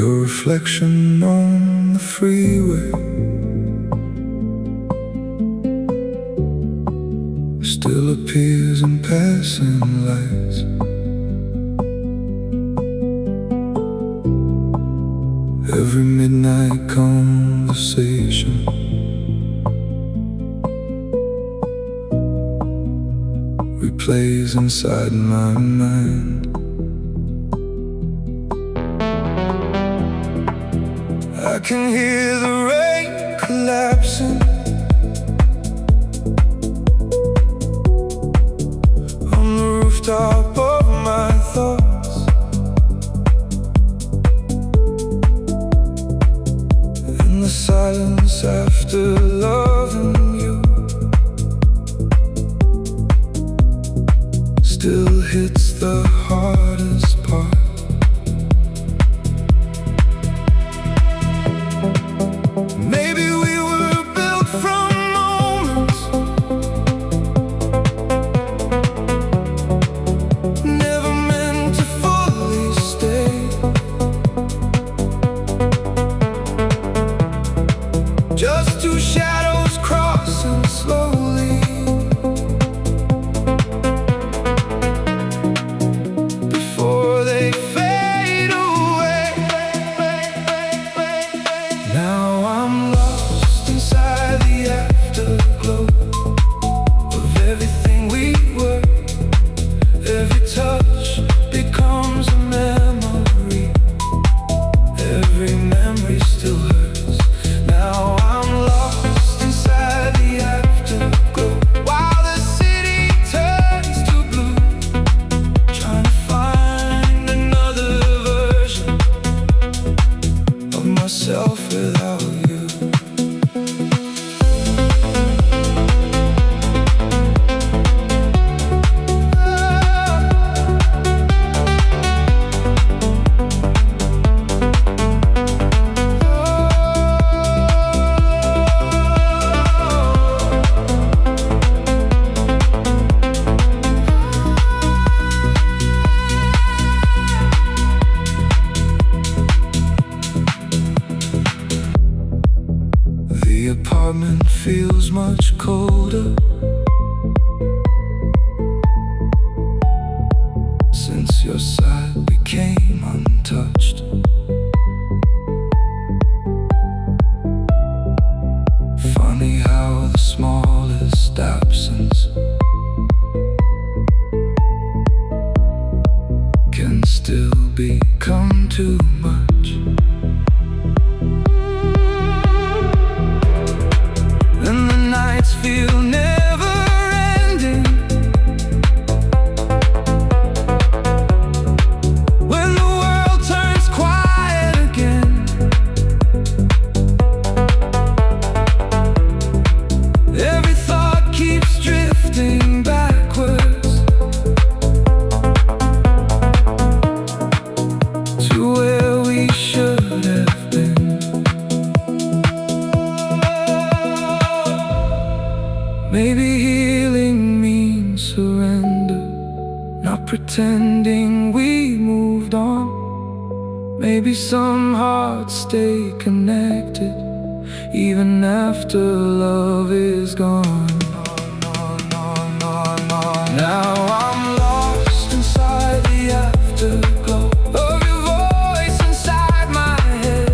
Your reflection on the freeway still appears in passing lights. Every midnight conversation replays inside my mind. I can hear the rain collapsing on the rooftop of my thoughts, and the silence after loving you still hits the hardest part. Maybe we were built from moments never meant to fully stay. Just two shadows crossing slowly before they fade away. Now I'm lost inside the afterglow of everything we were. Every touch becomes a memory. Every memory still hurts. Now I'm lost inside the afterglow while the city turns to blue, trying to find another version of myself without you. The apartment feels much colder since your side became untouched. Funny how the smallest absence can still become too much. And the nights feel never ending when the world turns quiet again. Every thought keeps drifting backwards to where we should have been. Maybe healing means surrender, not pretending we moved on. Maybe some hearts stay connected even after love is gone. Now I'm lost inside the afterglow of your voice inside my head.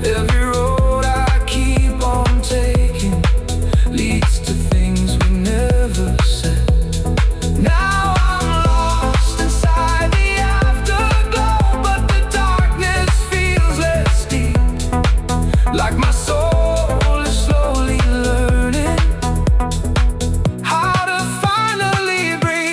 Every road I keep on taking leads to things we never said. Now I'm lost inside the afterglow, but the darkness feels less deep. Like my soul is slowly learning how to finally breathe.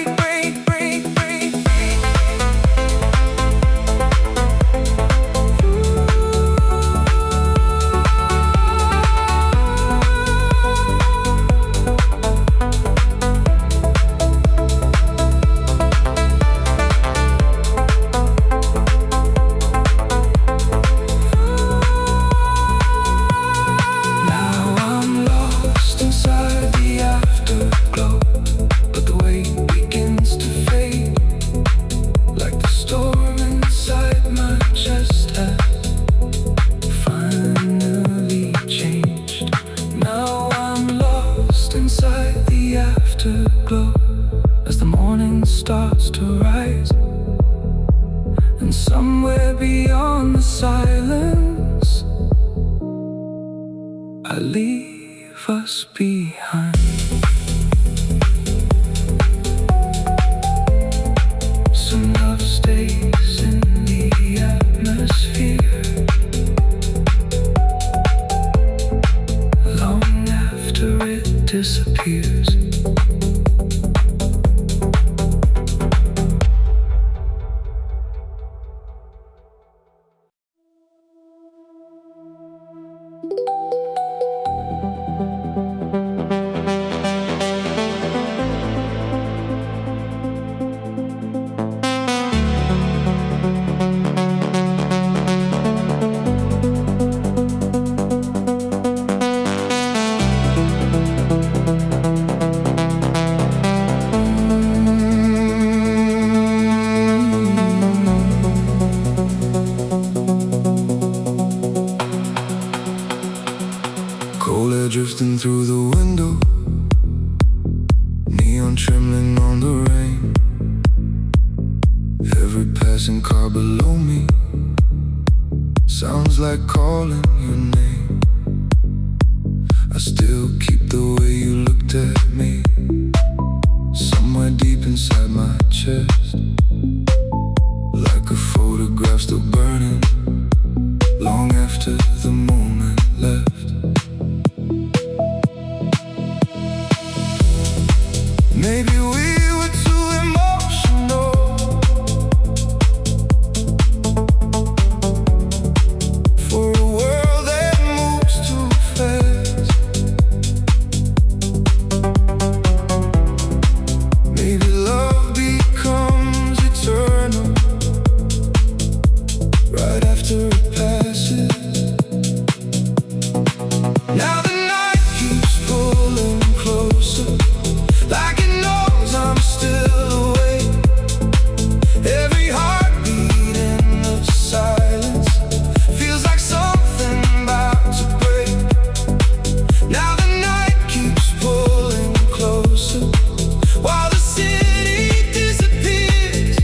somewhere beyond the silence. I leave us behind. Some love stays in the atmosphere long after it disappears. Cold air drifting through the window, neon trembling on the rain. Every passing car below me sounds like calling your name. I still keep the way you looked at me, somewhere deep inside my chest, like a photograph still burning long after the moment left. Maybe we were too emotional for a world that moves too fast. Maybe love becomes eternal right after it passes. Now the night keeps pulling closer, like it knows I'm still awake. Every heartbeat in the silence feels like something about to break. Now the night keeps pulling closer while the city disappears,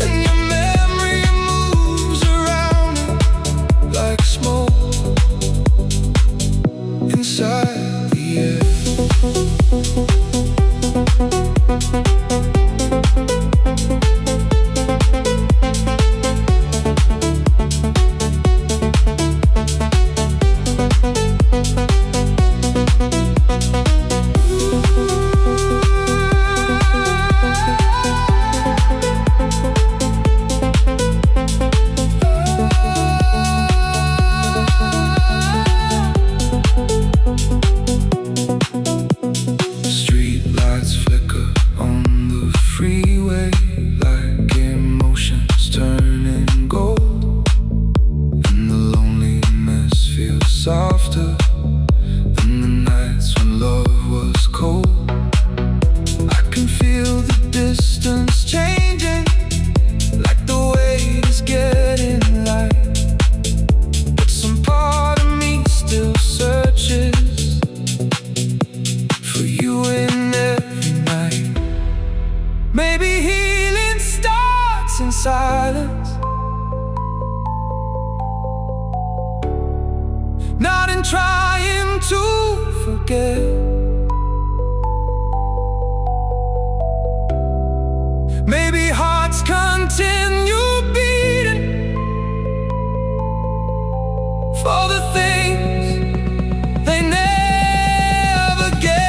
and your memory moves around it like smoke inside the air. Street lights flicker on the freeway like emotions turning gold, and the loneliness feels softer than the nights when love was cold. I can feel the distance changing, like the weight is getting light, but some part of me still searches for you in every night. Maybe healing starts in silence, not in trying to forget. Maybe hearts continue beating for the things they never get.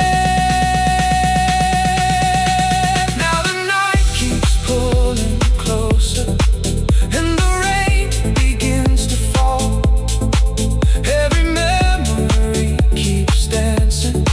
Now the night keeps pulling closer, and the rain begins to fall. Every memory keeps dancing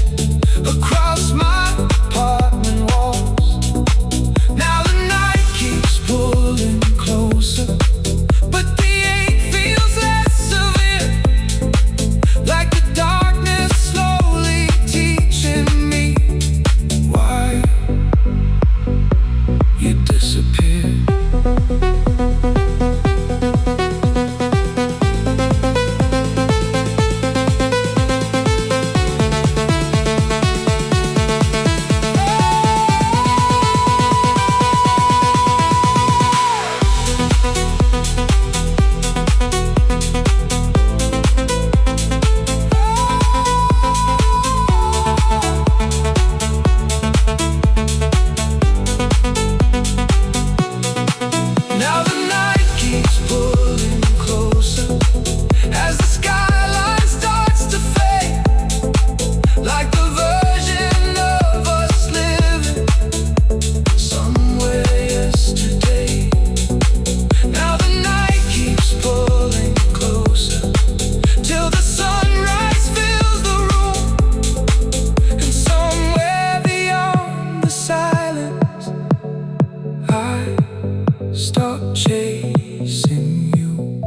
stop chasing you.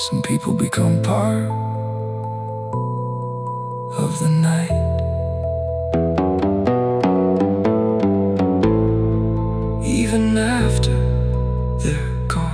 Some people become part of the night. Even after they're gone.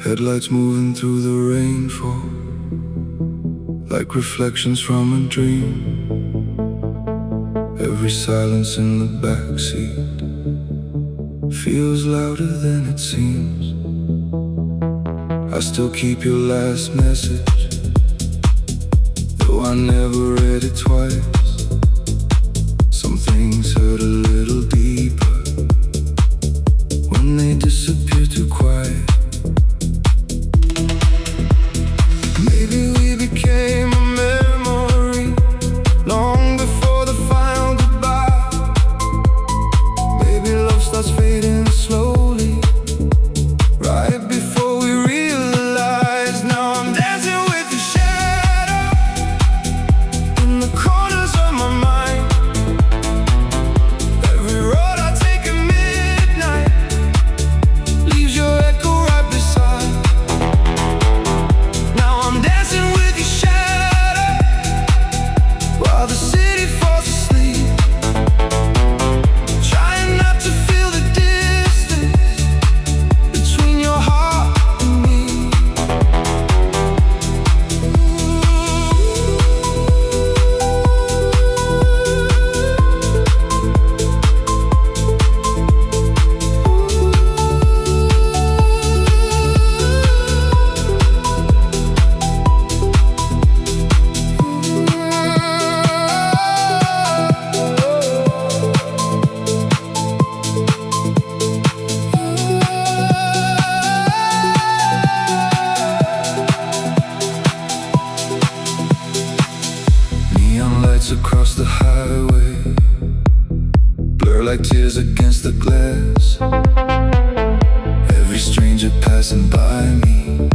Headlights moving through the rainfall, like reflections from a dream. Every silence in the backseat feels louder than it seems. I still keep your last message, though I never read it twice. Some things hurt a little deeper when they disappear too quiet. Maybe we became a memory long before the final goodbye. Maybe love starts fading slowly right before we realize. Now I'm dancing with the shadow in the corners of my mind. Every road I take at midnight leaves your echo right beside. Now I'm dancing with your shadow while the city falls asleep, trying not to feel the distance between your heart and me. Neon lights across the highway blur like tears against the glass. Every stranger passing by me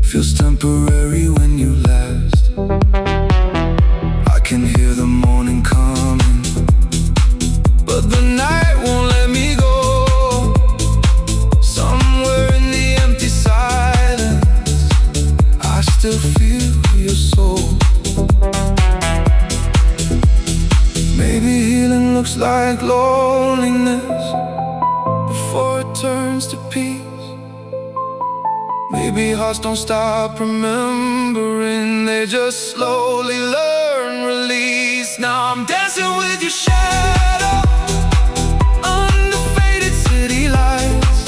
feels temporary when you last. I can hear the morning coming, but the night won't let me go. Somewhere in the empty silence, I still feel your soul. Maybe healing looks like loneliness before it turns to peace. Maybe hearts don't stop remembering, they just slowly learn release. Now I'm dancing with your shadow under faded city lights.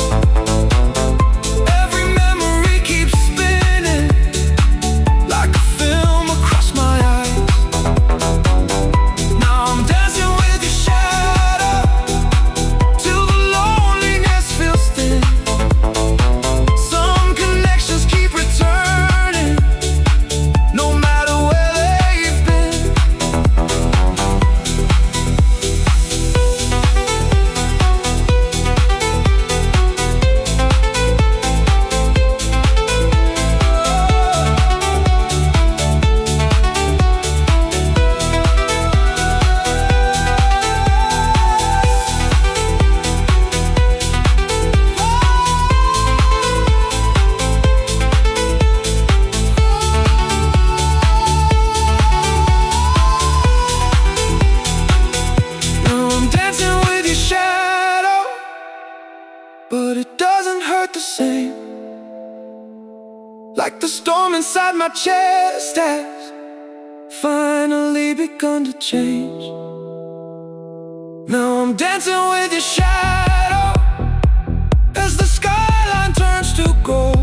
Every memory keeps spinning like a film across my eyes. Now I'm dancing with your shadow till the loneliness feels thin. Some connections keep returning, no matter where they've been. Now I'm dancing with your shadow, but it doesn't hurt the same. Like the storm inside my chest has finally begun to change. Now I'm dancing with your shadow as the skyline turns to gold.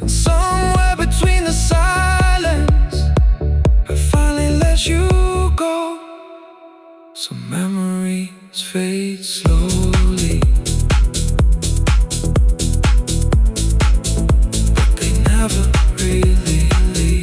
And somewhere between the silence, I finally let you go. Some memories fade slowly, but they never really leave.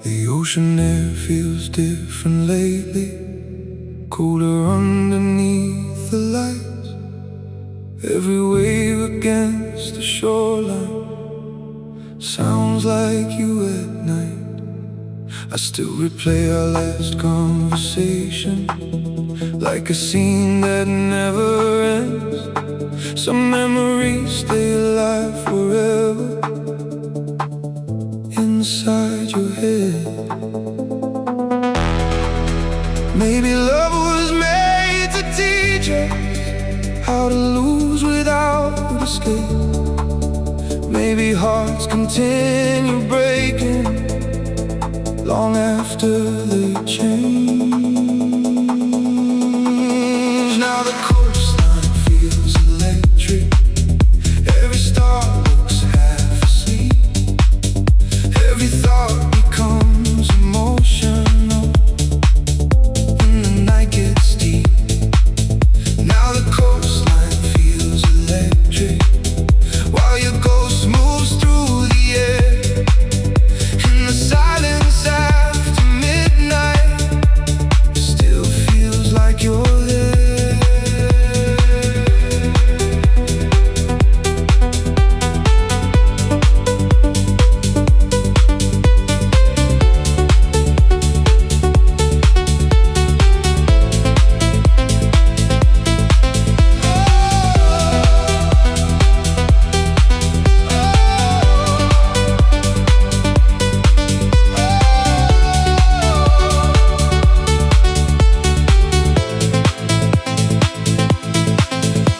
The ocean air feels different lately, cooler underneath the lights. Every wave against the shoreline sounds like you at night. I still replay our last conversation like a scene that never ends. Some memories stay alive forever inside your head. Maybe love was made to teach us how to lose without escape. Maybe hearts continue breaking long after they change. Now the coastline feels electric. Every star looks half asleep. Every thought becomes emotional when the night gets deep. Now the coastline feels electric while your ghost moves through the air. In the silence after midnight, it still feels like you're there.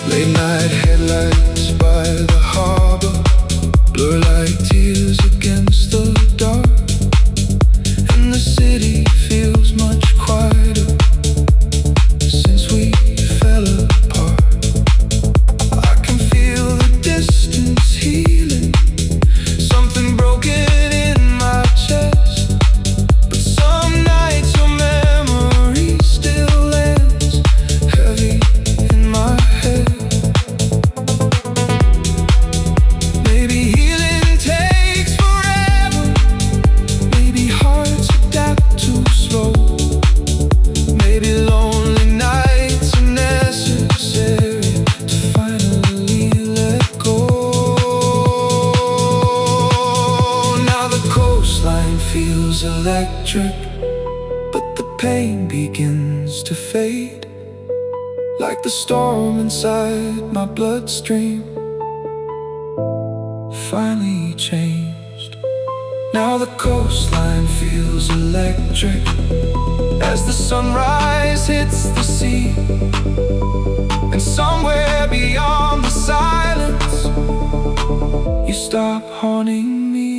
Late night headlights by the harbor blur like tears against the dark, and the city feels much quieter since we fell apart. I can feel the distance healing, something broken in my chest. But some nights your memory still lands heavy in my head. Maybe healing takes forever. Maybe hearts adapt too slow. Maybe lonely nights are necessary to finally let go. Now the coastline feels electric, but the pain begins to fade, like the storm inside my bloodstream finally changed. Now the coastline feels electric as the sunrise hits the sea. And somewhere beyond the silence, you stop haunting me.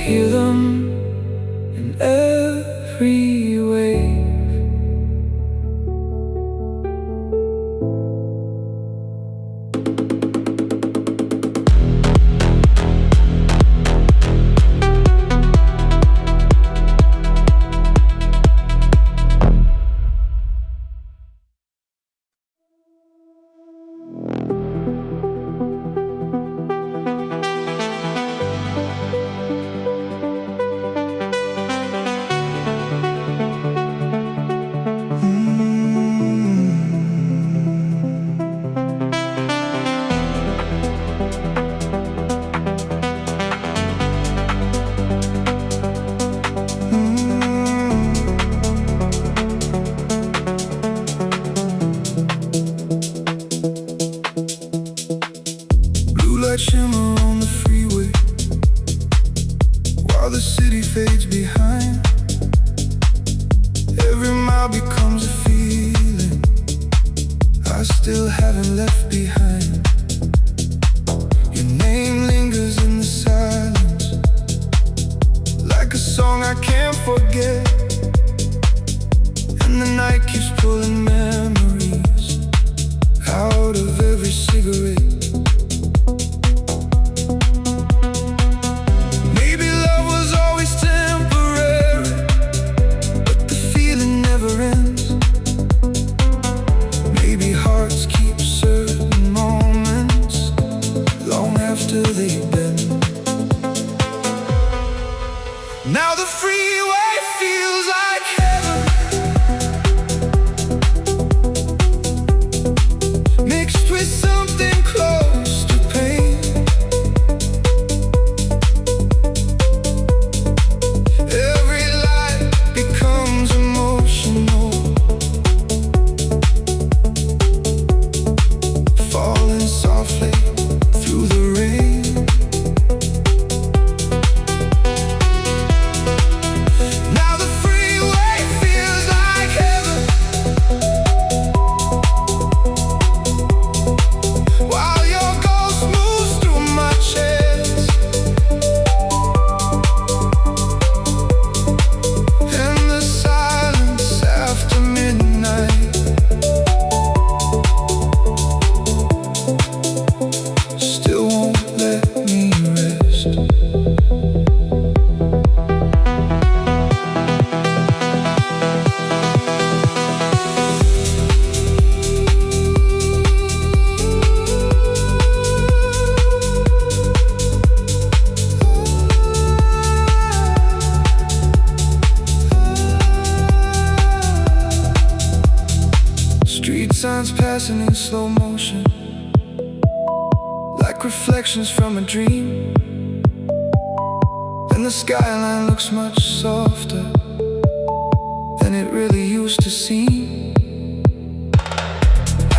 hear them in every wave. Light shimmer on the freeway while the city fades behind. Every mile becomes a feeling I still haven't left behind. Your name lingers in the silence, like a song I can't forget. And the night keeps pulling memories out of every cigarette. Now the freeway feels like heaven, mixed with something close to pain. Every light becomes emotional, falling softly through the rain. Street signs passing in slow motion, like reflections from a dream. And the skyline looks much softer than it really used to seem.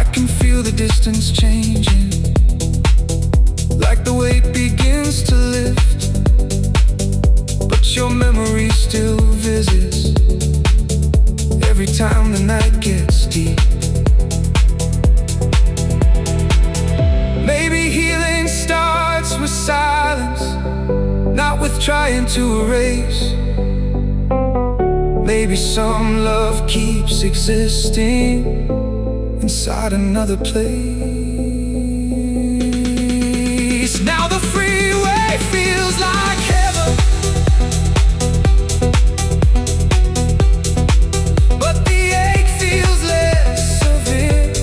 I can feel the distance changing, like the weight begins to lift. But your memory still visits every time the night gets deep. Maybe healing starts with silence, not with trying to erase. Maybe some love keeps existing inside another place. Now the freeway feels like heaven, but the ache feels less severe.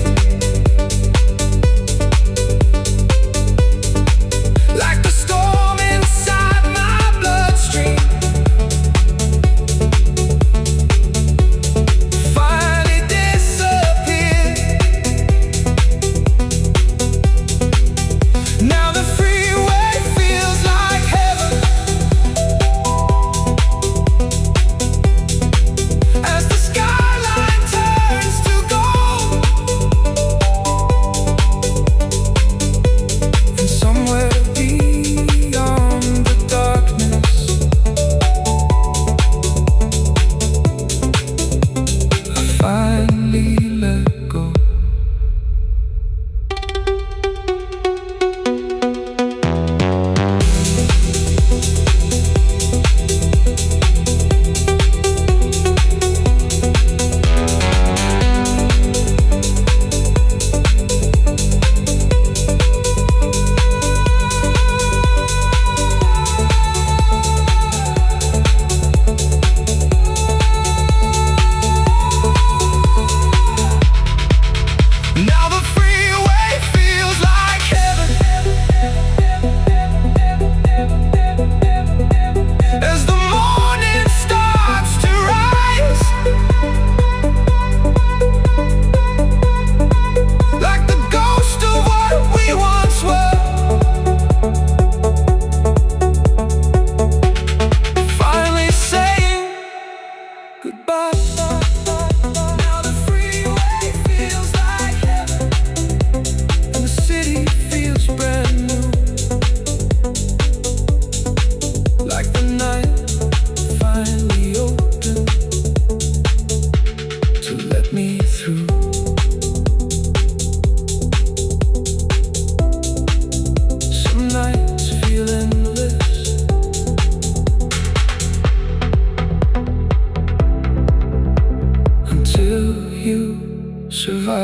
Like the storm inside my bloodstream, finally disappeared.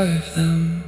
drive them.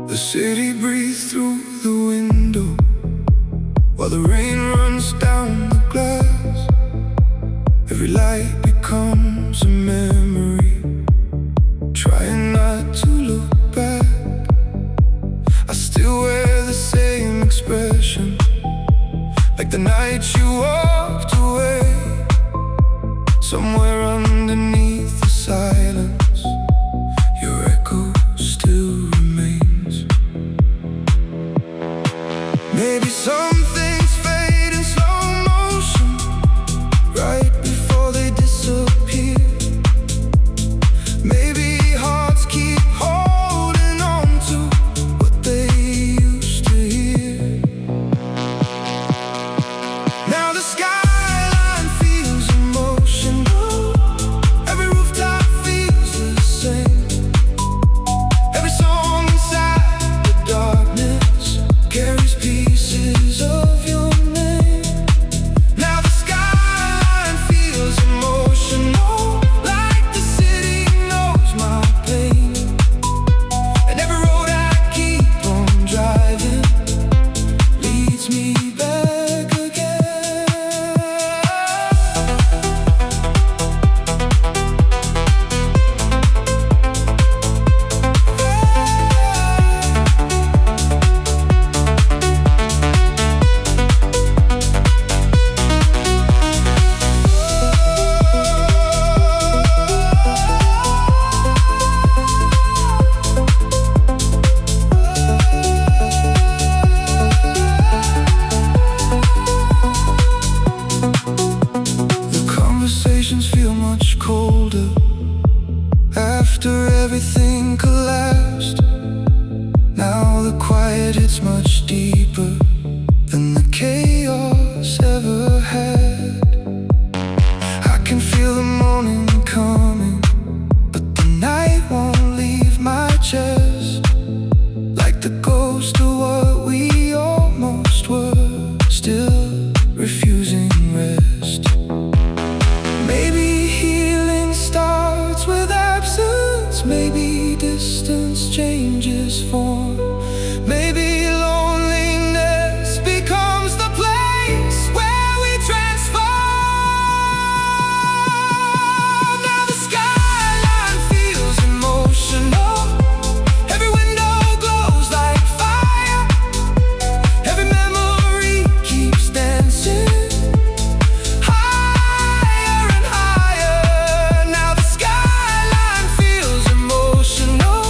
The city breathes through the window while the rain runs down the glass. Every light becomes a memory, trying not to look back. I still wear the same expression, like the night you walked away. Somewhere underneath the silence, your echo still remains. Maybe some things fade in slow motion right before they disappear. Maybe hearts keep holding on to what they used to hear. Now the skyline feels emotional. Every rooftop feels the same. Every song inside the darkness carries pieces of your name. Now the skyline feels emotional, like the city knows my pain. And every road I keep on driving leads me back again. The conversations feel much colder after everything collapsed. Now the quiet hits much deeper than the chaos ever had. I can feel the morning coming, but the night won't leave my chest. Like the ghost of what we almost were, still refusing rest. Maybe healing starts with absence. Maybe distance changes form. Maybe loneliness becomes the place where we transform. Now the skyline feels emotional. Every window glows like fire. Every memory keeps dancing higher and higher. Now the skyline feels emotional,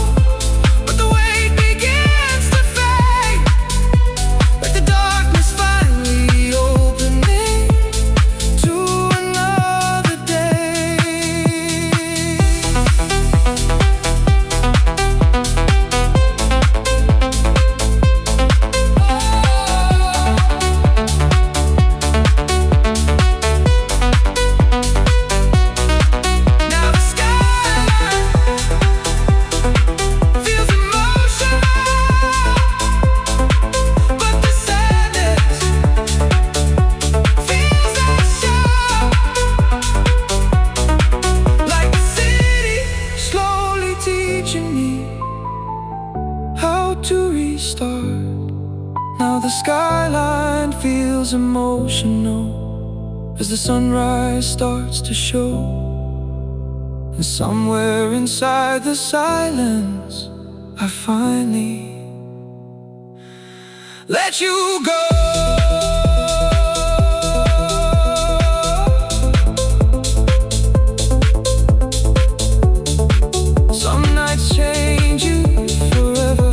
but the weight begins to fade, like the darkness finally opening to another day. Now the skyline feels emotional, but the sadness feels unsure. Like the city slowly teaching me how to restart. Now the skyline feels emotional as the sunrise starts to show. And somewhere inside the silence, I finally let you go. Some nights change you forever,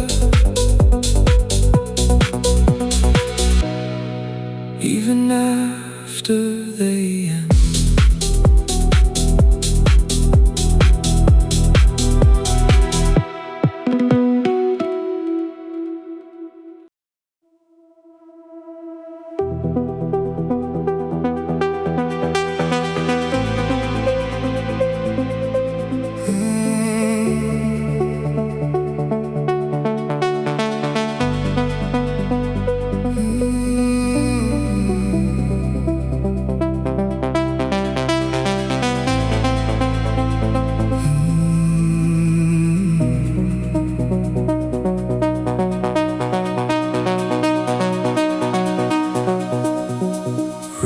even after they end.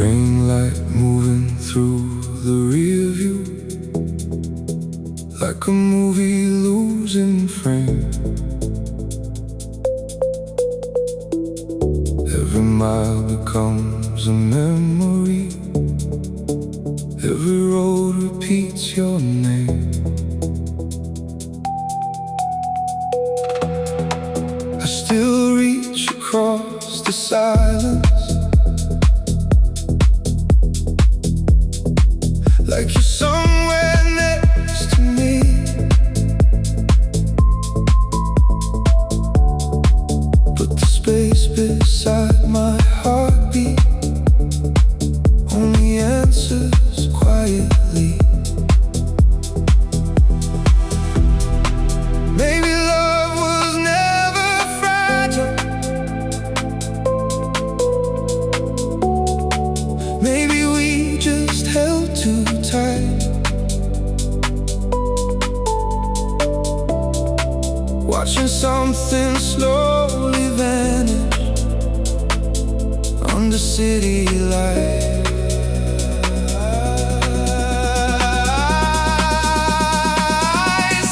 Train light moving through the rear view, like a movie losing frame. Every mile becomes a memory, every road repeats your name. I still reach across the silence, like you're somewhere next to me. But the space beside my heartbeat only answers quietly. Maybe love was never fragile. Maybe we just held too tight, watching something slowly vanish under city lights.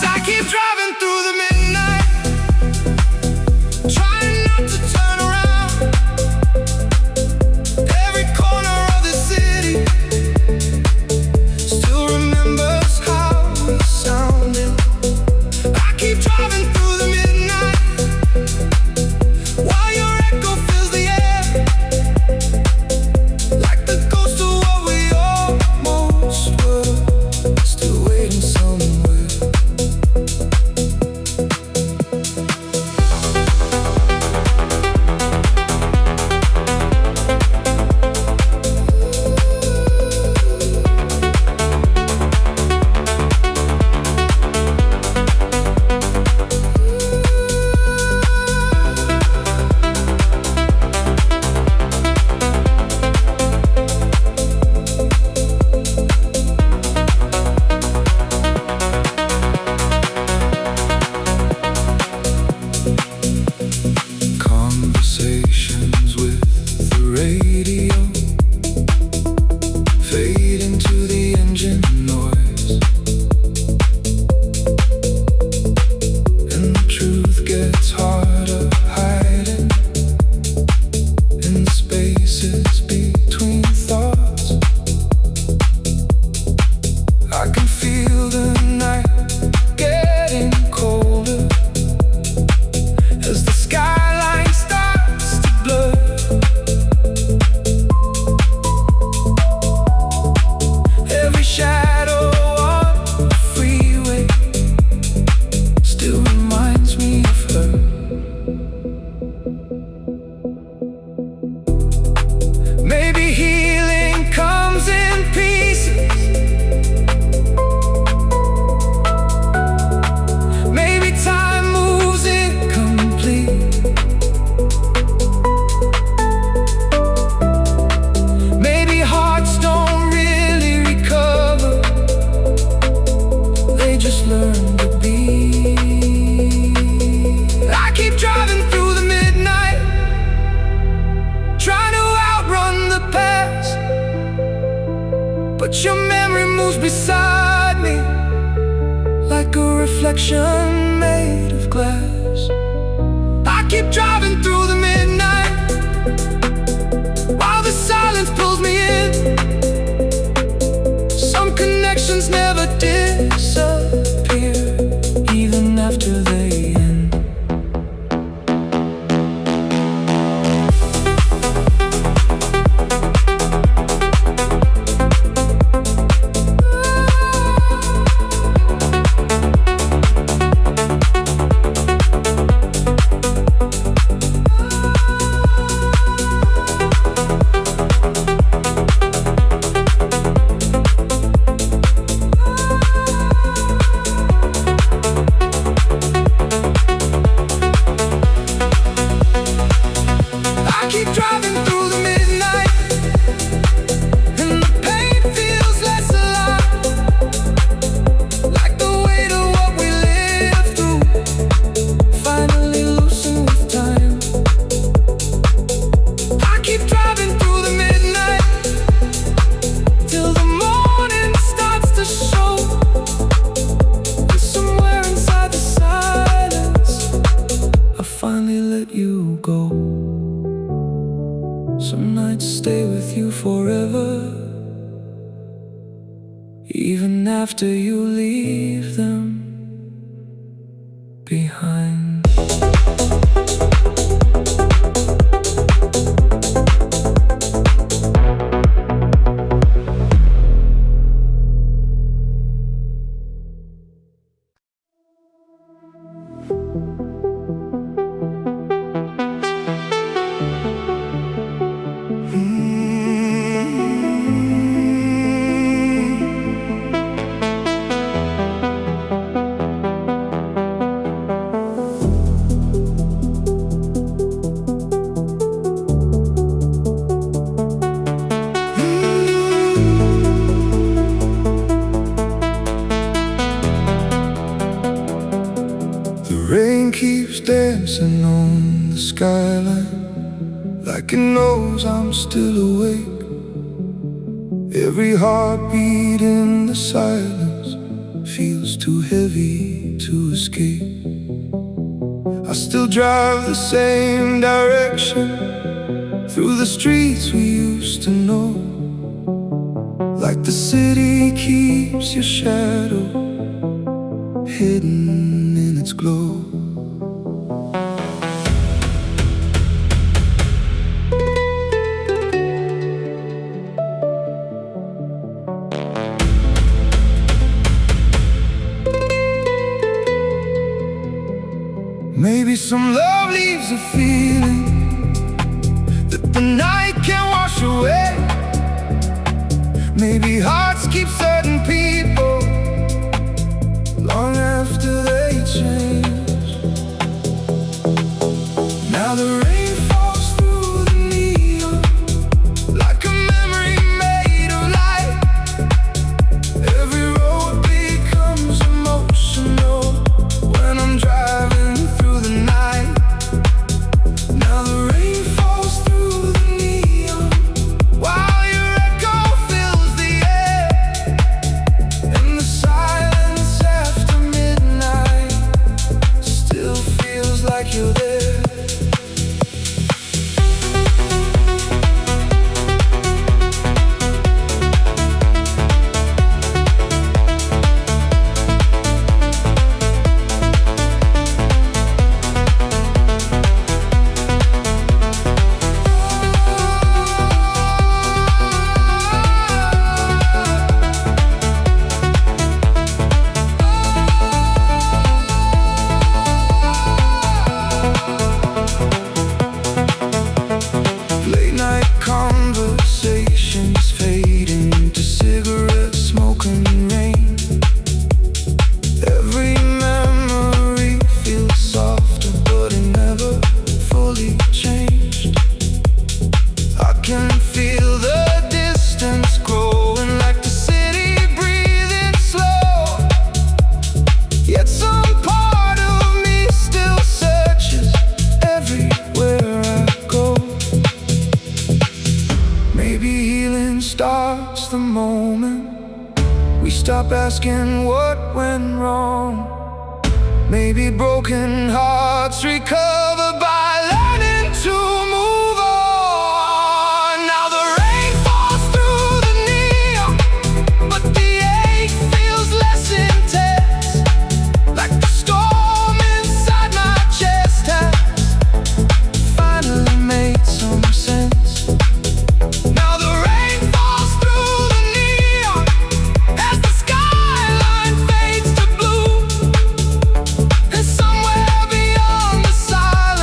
I keep driving through the midnight, trying not to turn around. Every corner of the city still remembers how we sounded. I keep driving through the midnight, while your echo fills the air, like the ghost of what we almost were, still waiting somewhere. Conversations with the radio fade into the engine noise, and the truth gets harder hiding in the spaces between thoughts. I can feel the night getting colder as the skyline starts to blur. Every shadow on the freeway still reminds me of her. Maybe healing comes in pieces. Maybe time moves incomplete. Maybe hearts don't really recover, they just learn to be. I keep driving through the midnight, trying to outrun the past, but your memory moves beside me like a reflection made of glass. I keep driving through the midnight, while the silence pulls me in. Some connections never disappear, even after they end. Some nights stay with you forever, even after you leave them behind. Rain keeps dancing on the skyline, like it knows I'm still awake. Every heartbeat in the silence feels too heavy to escape. I still drive the same direction through the streets we used to know, like the city keeps your shadow hidden in its glow. Maybe some love leaves a feeling that the night can't wash away. Maybe hearts keep certain people long after they change. Now the rain falls through the neon like a memory made of light. Every road becomes emotional when I'm driving through the night. Now the rain falls through the neon while your echo fills the air, and the silence after midnight still feels like you're there. Late night conversations fading to cigarette smoke and rain. Every memory feels softer, but it never fully changed. I can feel the distance growing, like the city breathing slow. Yet some part of me still searches everywhere I go. Maybe healing starts the moment we stop asking what went wrong. Maybe broken hearts recover by learning to move on. Now the rain falls through the neon, but the ache feels less intense, like the storm inside my chest has finally made some sense. Now the rain falls through the neon as the skyline fades to blue, and somewhere beyond the silence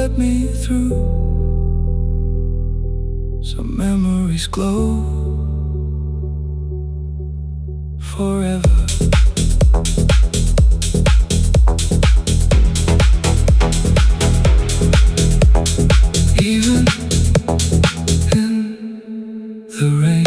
let me through. Some memories glow forever. Even in the rain,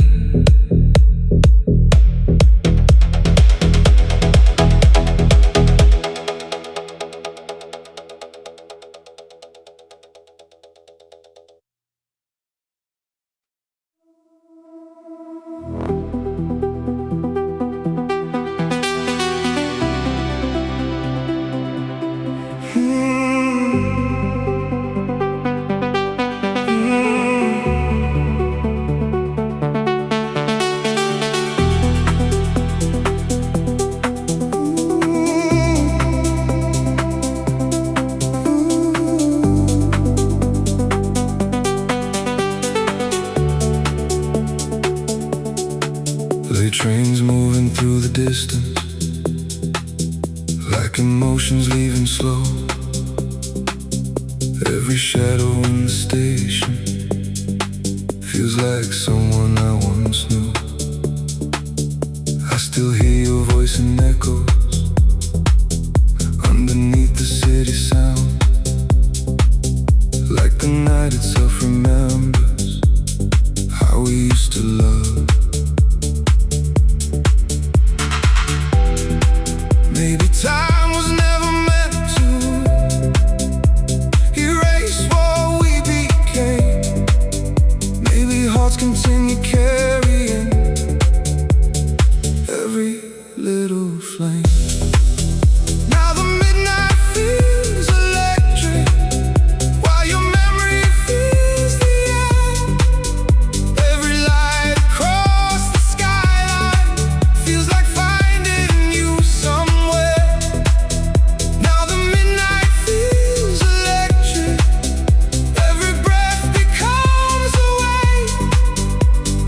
the trains moving through the distance, like emotions leaving slow. Every shadow in the station feels like someone I once knew. I still hear your voice in echoes underneath the city sound, like the night itself remembers how we used to love. Maybe time was never meant to erase what we became. Maybe hearts continue carrying every little flame. Now the midnight feels electric, while your memory fills the air. Every light across the skyline feels like finding you somewhere. Now the midnight feels electric, every breath becomes a wave,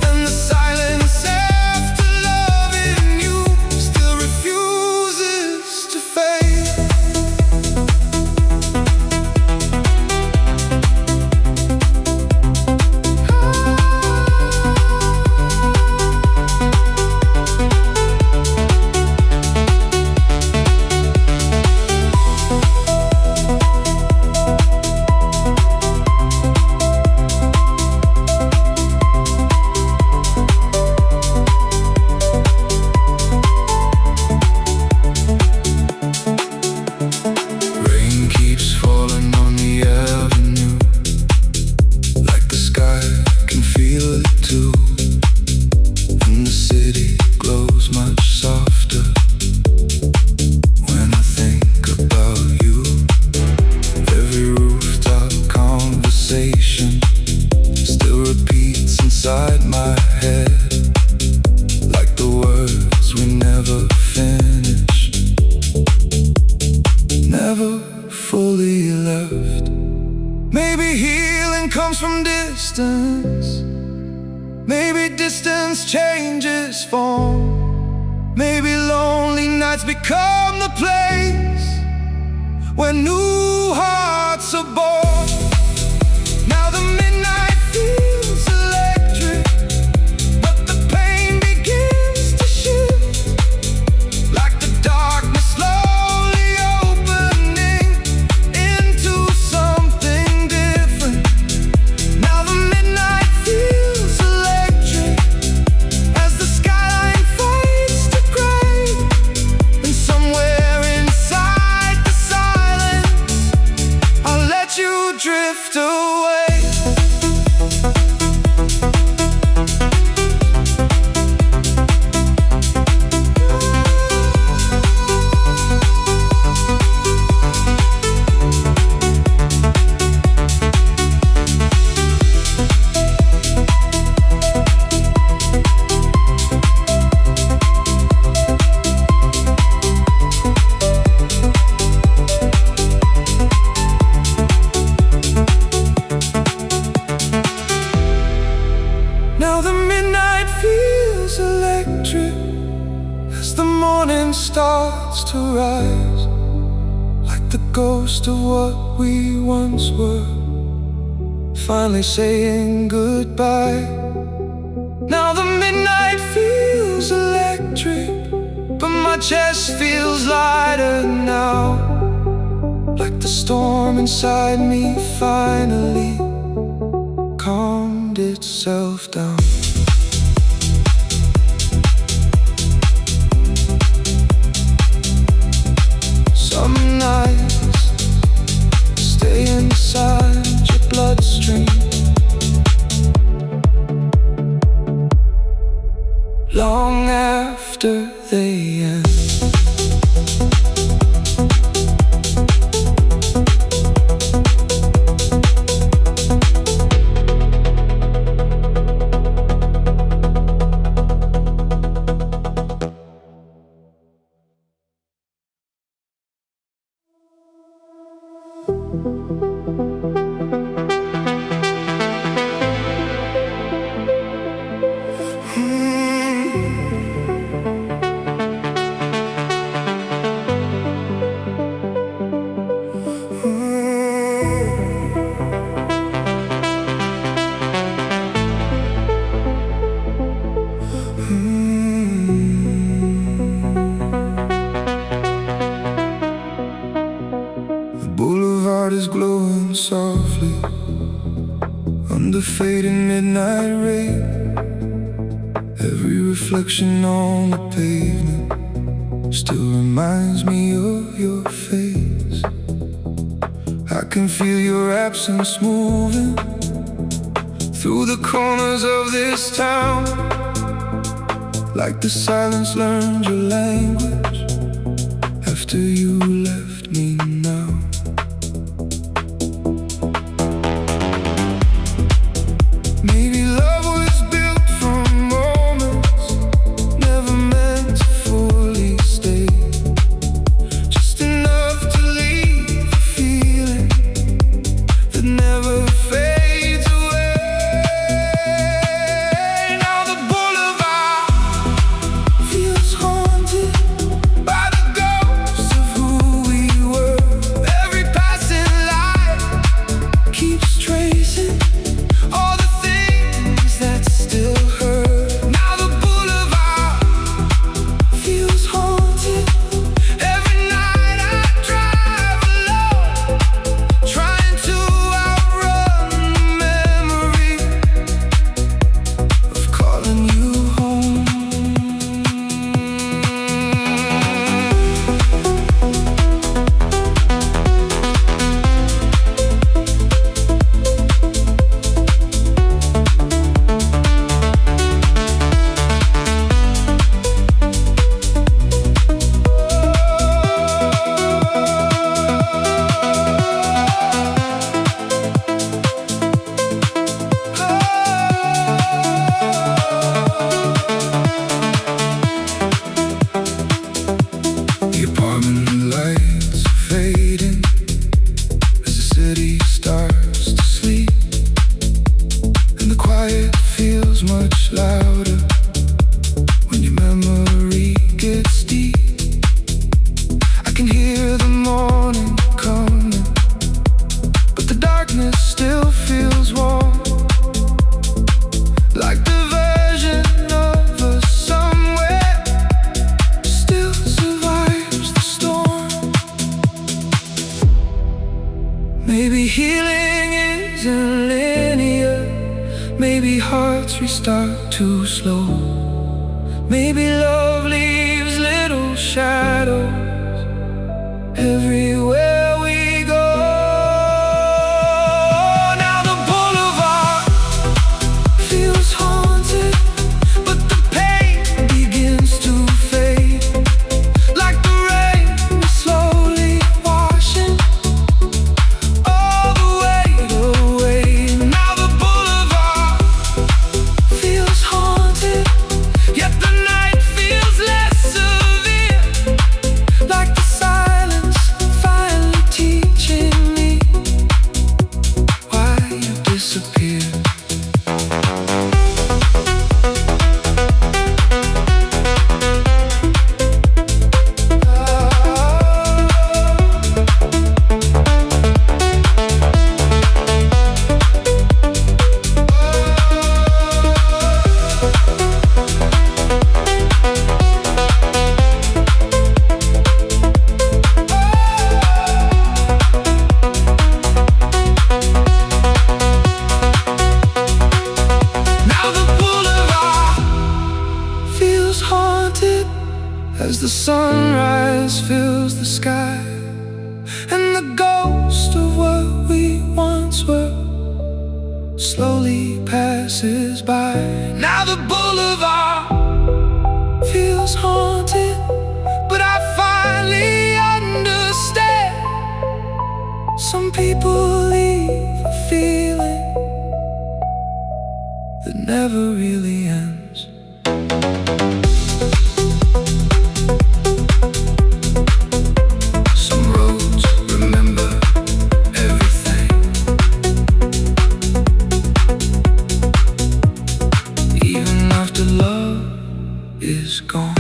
and the silence after loving you still refuses to fade. Rain keeps falling on the avenue, like the sky can feel it too. And the city glows much softer when I think about you. Every rooftop conversation still repeats inside my head, like the words we never finished, never fully left. Maybe healing comes from distance. Maybe distance changes form. Maybe lonely nights become the place where new hearts are born. Now the midnight feels electric, but the pain begins to shift, like the darkness slowly opening into something different. Now the midnight feels electric, as the skyline fades to gray, and somewhere inside the silence I'll let you drift away. Now the midnight feels electric, as the morning starts to rise, like the ghost of what we once were, finally saying goodbye. Now the midnight feels electric, but my chest feels lighter now, like the storm inside me finally calmed itself down. Some nights stay inside your bloodstream, long after they end. Is glowing softly under fading midnight rain. Every reflection on the pavement still reminds me of your face. I can feel your absence moving through the corners of this town, like the silence learned your language after you left me now. Maybe healing isn't linear. Maybe hearts restart too slow. Maybe love leaves little shadows everywhere we go. Now the boulevard feels haunted, but the pain begins to fade, like the rain is slowly washing all the weight away. Now the boulevard feels haunted, yet the night feels less severe, like the silence fills the sky, and the ghost of what we once were slowly passes by. Now the boulevard feels haunted, but I finally understand. Some people leave a feeling that never really ends. Some roads remember everything, even after love is gone.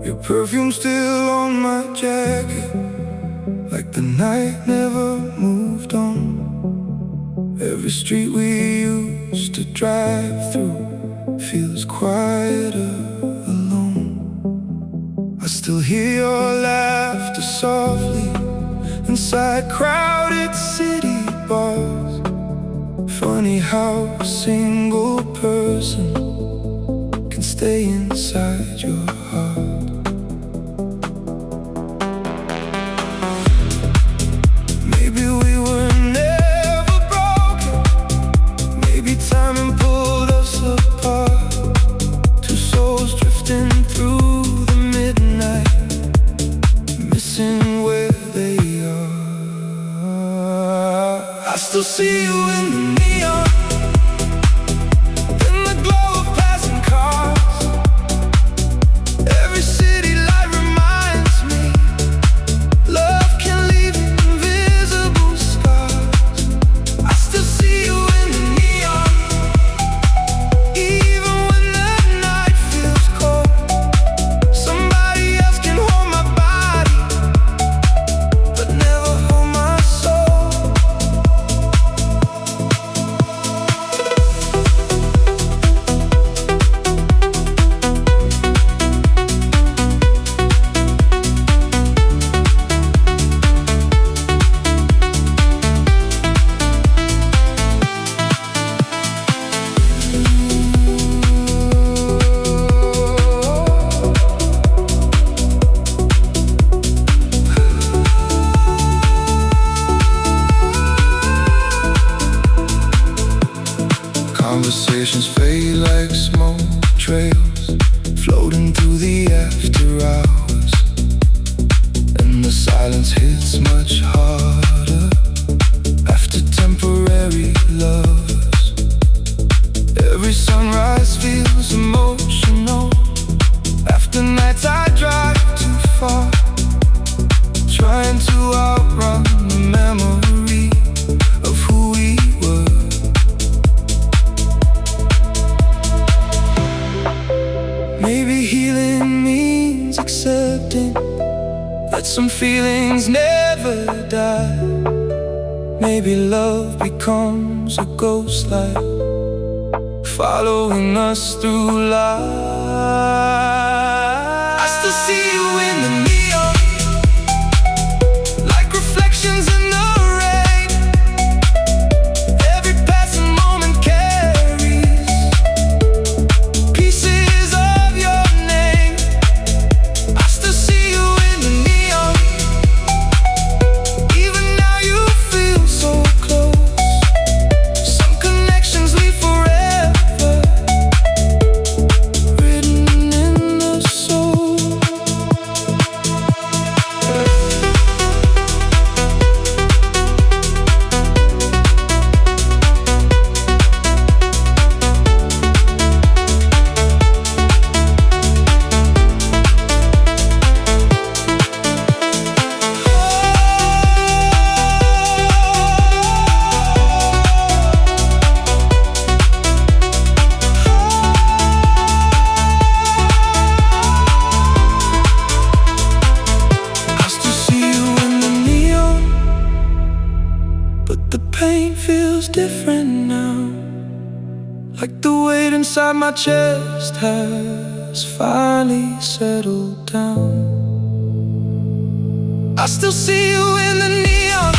Your perfume still on my jacket, like the night never moved on. Every street we used to drive through feels quieter alone. I still hear your laughter softly inside crowded city bars. Funny how a single person can stay inside your heart. Maybe we were never broken, maybe timing pulled us apart. Two souls drifting through the midnight, missing where they are. I still see you in the neon, in the glow of passing cars. Every city light reminds me love can leave invisible scars. I still see you in the neon, even when the night feels cold. Somebody else can hold my body, but never hold my soul. Conversations fade like smoke trails, floating through the after hours, and the silence hits much harder after temporary lovers. Every sunrise feels emotional after nights I drive too far, trying to outrun the memory of who we were. Maybe healing means accepting that some feelings never die. Maybe love becomes a ghost light, following us through life. I still see you in the neon, like reflections in the rain. Every passing moment carries pieces of your name. I still see you in the neon, even now you feel so close. Some connections leave forever, written in the soul. but the pain feels different now. Like the weight inside my chest has finally settled down. I still see you in the neon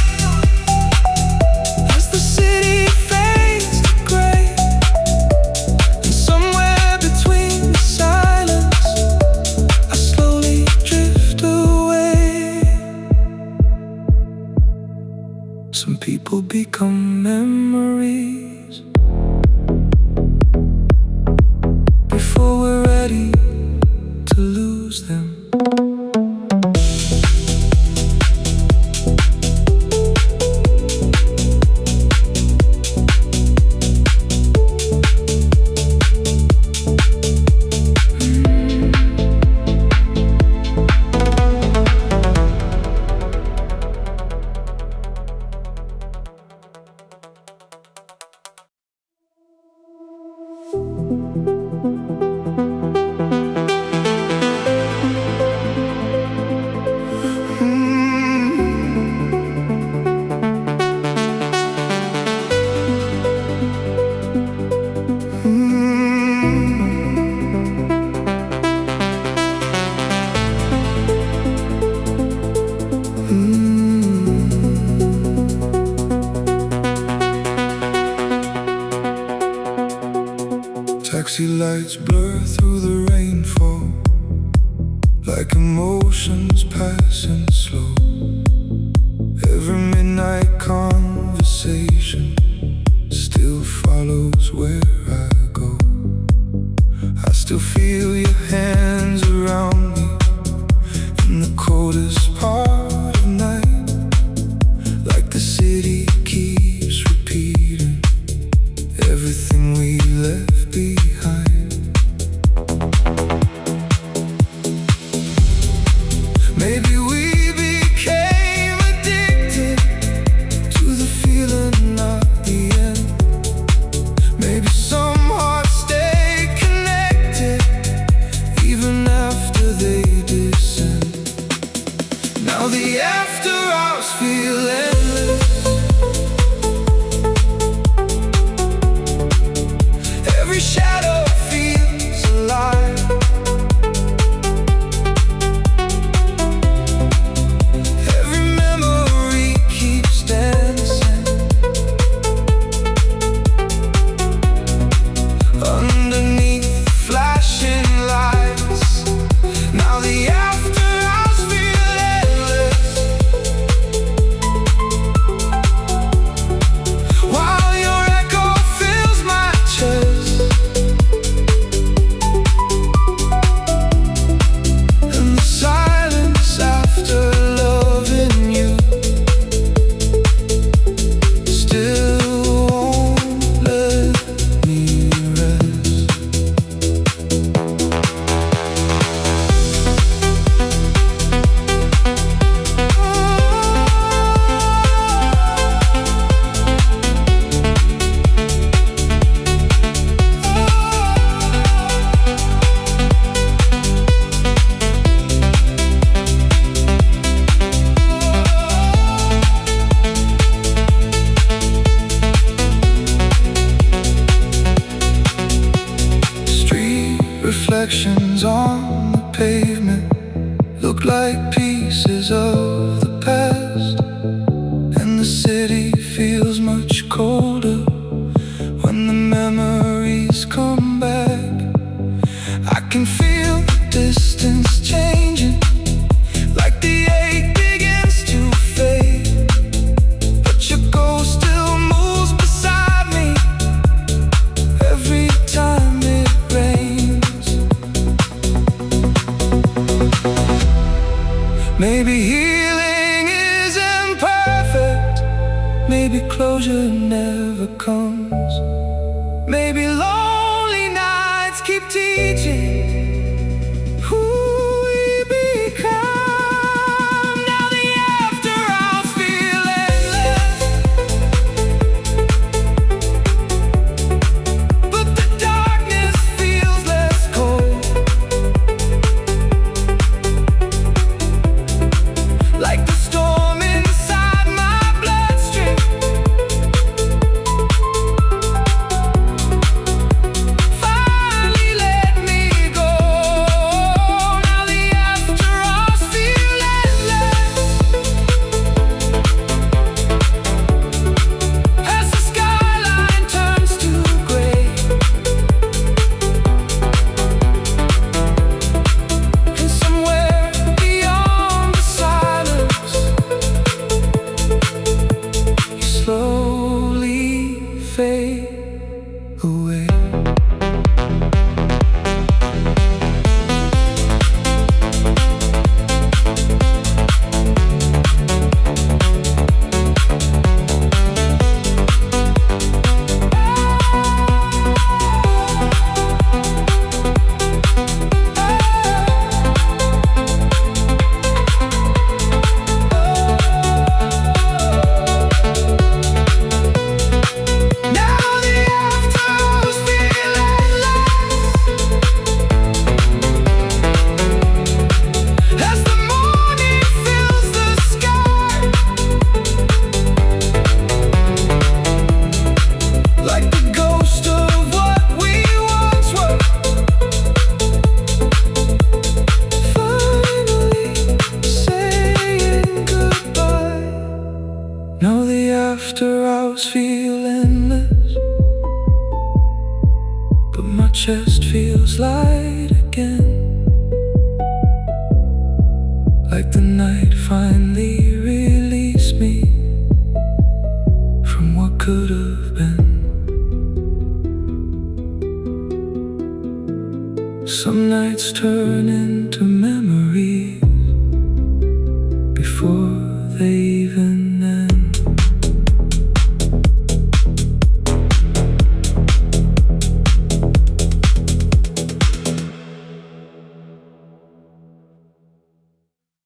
as the city fades to gray. And somewhere between the silence, I slowly drift away. Some people become memories before we're ready to lose them. Taxi lights blur through the rainfall, like emotions passing slow. Every midnight conversation still follows where I go. I still feel your hands around me in the coldest part of night. Like the city keeps repeating everything we left behind. Maybe we became addicted to the feeling of the end. Maybe some hearts stay connected even after they descend. Now the after hours feel endless. Every shadow feels alive. Every memory keeps dancing underneath flashing lights. Now the after hours feel endless, while your echo fills my chest. And the silence after loving you still won't let me rest. Street reflections on the pavement look like pieces of the past. And the city feels much colder when the memories come back. I can feel the distance changing, like the ache begins to fade. But your ghost still moves beside me every time it rains. Maybe healing isn't perfect. Maybe closure never comes. Maybe lonely nights keep teaching who we become. Now the after hours feel endless, but the darkness feels less cold. Like the storm inside my bloodstream Now the after hours feel endless, but my chest feels light again, like the night